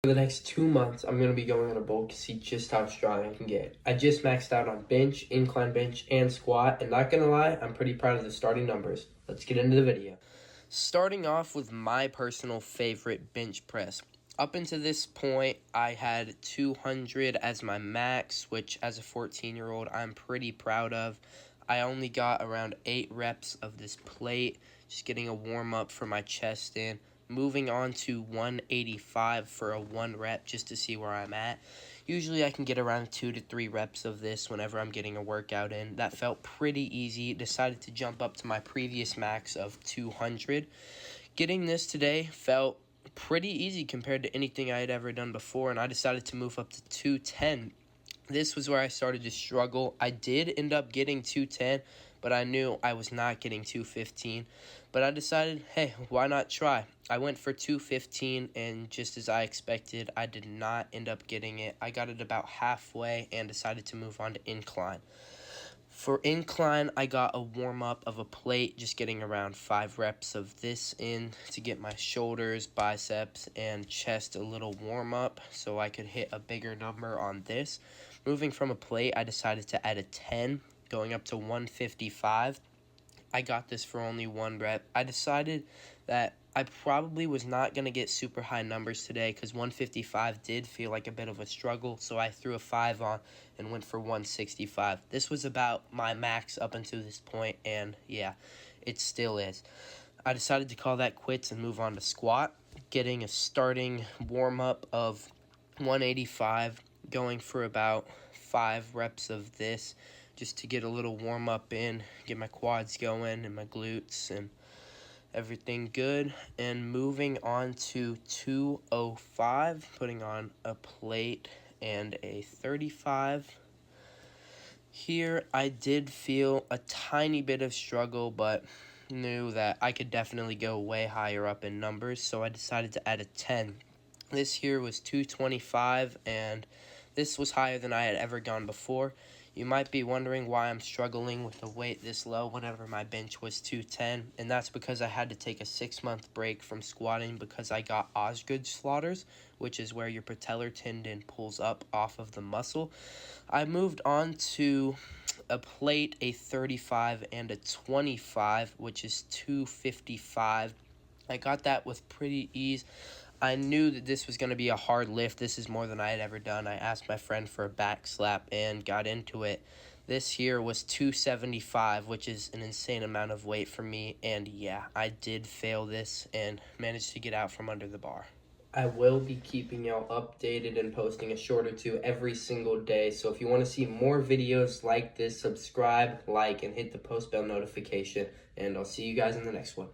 For the next 2 months, I'm going to be going on a bulk to see just how strong I can get. I just maxed out on bench, incline bench, and squat, and not going to lie, I'm pretty proud of the starting numbers. Let's get into the video. Starting off with my personal favorite bench press. Up until this point, I had 200 as my max, which as a 14-year-old, I'm pretty proud of. I only got around 8 reps of this plate, just getting a warm-up for my chest in. Moving on to 185 for a 1 rep just to see where I'm at. Usually I can get around 2 to 3 reps of this whenever I'm getting a workout in. That felt pretty easy. Decided to jump up to my previous max of 200. Getting this today felt pretty easy compared to anything I had ever done before, and I decided to move up to 210. This was where I started to struggle. I did end up getting 210, but I knew I was not getting 215. But I decided, hey, why not try? I went for 215, and just as I expected, I did not end up getting it. I got it about halfway and decided to move on to incline. For incline, I got a warm-up of a plate, just getting around 5 reps of this in to get my shoulders, biceps, and chest a little warm-up so I could hit a bigger number on this. Moving from a plate, I decided to add a 10, going up to 155. I got this for only 1 rep. I decided that I probably was not going to get super high numbers today because 155 did feel like a bit of a struggle, so I threw a 5 on and went for 165. This was about my max up until this point, and yeah, it still is. I decided to call that quits and move on to squat, getting a starting warm-up of 185, going for about 5 reps of this just to get a little warm-up in, get my quads going and my glutes and everything good. And moving on to 205, putting on a plate and a 35. Here I did feel a tiny bit of struggle, but knew that I could definitely go way higher up in numbers, so I decided to add a 10. This here was 225, and this was higher than I had ever gone before. You might be wondering why I'm struggling with a weight this low whenever my bench was 210, and that's because I had to take a 6-month break from squatting because I got Osgood-Schlatter's, which is where your patellar tendon pulls up off of the muscle. I moved on to a plate, a 35, and a 25, which is 255. I got that with pretty ease. I knew that this was going to be a hard lift. This is more than I had ever done. I asked my friend for a back slap and got into it. This here was 275, which is an insane amount of weight for me. And yeah, I did fail this and managed to get out from under the bar. I will be keeping y'all updated and posting a short or two every single day. So if you want to see more videos like this, subscribe, like, and hit the post bell notification. And I'll see you guys in the next one.